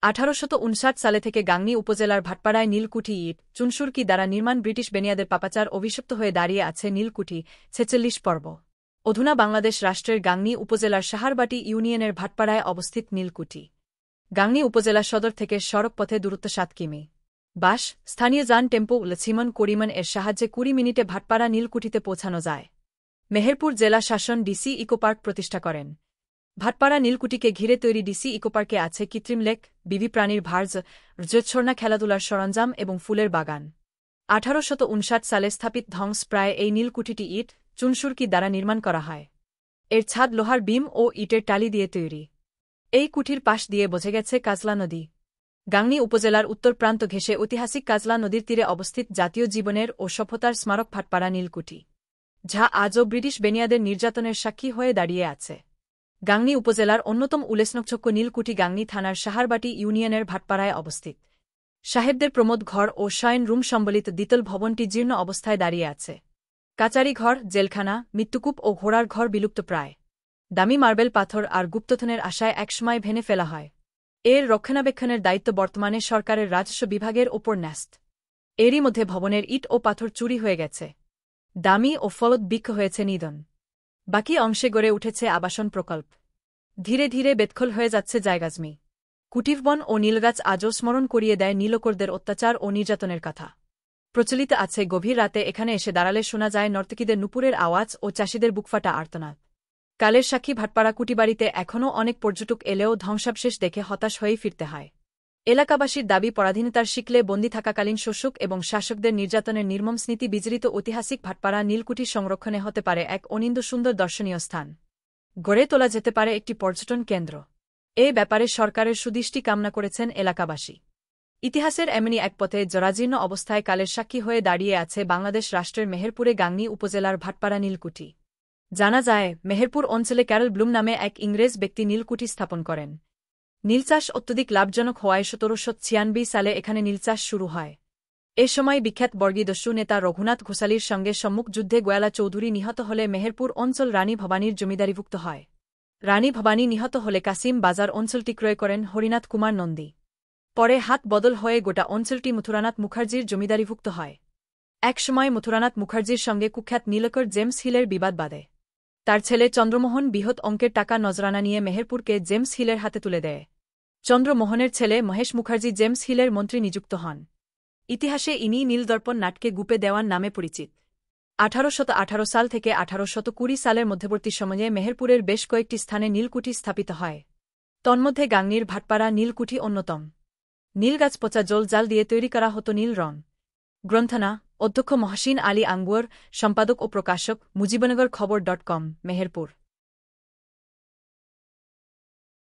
1859 সালে থেকে গাংনী উপজেলার ভাটপাড়ায় নীলকুঠি ইট চুনসুরকি দ্বারা নির্মাণ ব্রিটিশ বেনিয়াদের পাপাচার অভিশপ্ত হয়ে দাঁড়িয়ে আছে নীলকুঠি 46 পর্ব। অধুনা বাংলাদেশ রাষ্ট্রের গাংনী উপজেলার সাহারবাটি ইউনিয়নের ভাটপাড়ায় অবস্থিত নীলকুঠি। গাংনী উপজেলা সদর থেকে সড়ক পথে দূরত্ব 7 কিমি। বাস, স্থানীয় যান টেম্পো লছিমন করিমন এর সাহায্যে 20 মিনিটে ভাটপাড়া নীলকুঠিতে পৌঁছানো যায়। মেহেরপুর জেলা শাসন ডিসি ইকোপার্ক প্রতিষ্ঠা করেন। ভাটপাড়া নীলকুঠিকে ঘিরে তৈরি ডিসি ইকোপার্কে আছে কৃত্রিম লেক, বিবি প্রাণীর ভার্জ, রজতঝর্ণা, খেলাধুলার সরঞ্জাম এবং ফুলের বাগান। 1859 সালে স্থাপিত ধ্বংস প্রায় এই নীলকুঠিটি ইট চুনসুরকি দ্বারা নির্মাণ করা হয়। এর ছাদ লোহার বিম ও ইটের টালি দিয়ে তৈরি। এই কুঠির পাশ দিয়ে বঝে গেছে কাজলা নদী। গাংনী উপজেলার উত্তর প্রান্ত ঘেঁষে ঐতিহাসিক কাজলা নদীর তীরে অবস্থিত জাতীয় জীবনের ও সভ্যতার স্মারক ভাটপাড়া নীলকুঠি, যা আজও ব্রিটিশ বেনিয়াদের নির্যাতনের সাক্ষী হয়ে দাঁড়িয়ে আছে। গাংনী উপজেলার অন্যতম উল্লেখযোগ্য নীলকুঠি গাংনী থানার সাহারবাটি ইউনিয়নের ভাটপাড়ায় অবস্থিত। সাহেবদের প্রমোদ ঘর ও শয়ন রুম সম্বলিত দ্বিতল ভবনটি জীর্ণ অবস্থায় দাঁড়িয়ে আছে। কাচারি ঘর, জেলখানা, মৃত্যুকূপ ও ঘোড়ার ঘর বিলুপ্ত প্রায়। দামি মার্বেল পাথর আর গুপ্তধনের আশায় একসময় ভেঙে ফেলা হয়। এর রক্ষণাবেক্ষণের দায়িত্ব বর্তমানে সরকারের রাজস্ব বিভাগের ওপর ন্যস্ত। এরই মধ্যে ভবনের ইট ও পাথর চুরি হয়ে গেছে। দামি ও ফলদ বৃক্ষ হয়েছে নিধন। বাকি অংশে গড়ে উঠেছে আবাসন প্রকল্প। ধীরে ধীরে বেদখল হয়ে যাচ্ছে জায়গাজমি। কুটিরবন ও নীলগাছ আজও স্মরণ করিয়ে দেয় নীলকরদের অত্যাচার ও নির্যাতনের কথা। প্রচলিত আছে গভীর রাতে এখানে এসে দাঁড়ালে শোনা যায় নর্তকীদের নুপুরের আওয়াজ ও চাষিদের বুকফাটা আর্তনাদ। কালের সাক্ষী ভাটপাড়া কুটিবাড়িতে এখনও অনেক পর্যটক এলেও ধ্বংসাবশেষ দেখে হতাশ হয়েই ফিরতে হয়। এলাকাবাসীর দাবি, পরাধীনতার শিকলে বন্দী থাকাকালীন শোষক এবং শাসকদের নির্যাতনের নির্মম স্মৃতি বিজড়িত ঐতিহাসিক ভাটপাড়া নীলকুঠি সংরক্ষণে হতে পারে এক অনিন্দ্য সুন্দর দর্শনীয় স্থান। গড়ে তোলা যেতে পারে একটি পর্যটন কেন্দ্র। এ ব্যাপারে সরকারের সুদৃষ্টি কামনা করেছেন এলাকাবাসী। ইতিহাসের এমনি এক পথে জরাজীর্ণ অবস্থায় কালের সাক্ষী হয়ে দাঁড়িয়ে আছে বাংলাদেশ রাষ্ট্রের মেহেরপুরে গাংনী উপজেলার ভাটপাড়া নীলকুঠি। জানা যায়, মেহেরপুর অঞ্চলে ক্যারল ব্লুম নামে এক ইংরেজ ব্যক্তি নীলকুঠি স্থাপন করেন। নীলচাষ অত্যধিক লাভজনক হওয়ায় 1796 সালে এখানে নীলচাষ শুরু হয়। এ সময় বিখ্যাত বর্গীদস্যু নেতা রঘুনাথ ঘোষালির সঙ্গে সম্মুখ যুদ্ধে গোয়ালা চৌধুরী নিহত হলে মেহেরপুর অঞ্চল রানী ভবানীর জমিদারিভুক্ত হয়। রানী ভবানী নিহত হলে কাসিম বাজার অঞ্চলটি ক্রয় করেন হরিনাথ কুমার নন্দী। পরে হাত বদল হয়ে গোটা অঞ্চলটি মথুরানাথ মুখার্জির জমিদারিভুক্ত হয়। এক সময় মথুরানাথ মুখার্জির সঙ্গে কুখ্যাত নীলকর জেমস হিলের বিবাদ বাধে। তার ছেলে চন্দ্রমোহন বৃহৎ অঙ্কের টাকা নজরানা নিয়ে মেহেরপুরকে জেমস হিলের হাতে তুলে দেয়। চন্দ্রমোহনের ছেলে মহেশ মুখার্জি জেমস হিলের মন্ত্রী নিযুক্ত হন। ইতিহাসে ইনি নীলদর্পণ নাটকে গুপে দেওয়ান নামে পরিচিত। 1818 সাল থেকে 1820 সালের মধ্যবর্তী সময়ে মেহেরপুরের বেশ কয়েকটি স্থানে নীলকুঠি স্থাপিত হয়। তন্মধ্যে গাংনীর ভাটপাড়া নীলকুঠি অন্যতম। নীলগাছ পচা জল জাল দিয়ে তৈরি করা হতো নীল রং। গ্রন্থনা, অধ্যক্ষ মহসিন আলী আঙ্গুয়ার, সম্পাদক ও প্রকাশক, মুজিবনগর খবর.com, মেহেরপুর।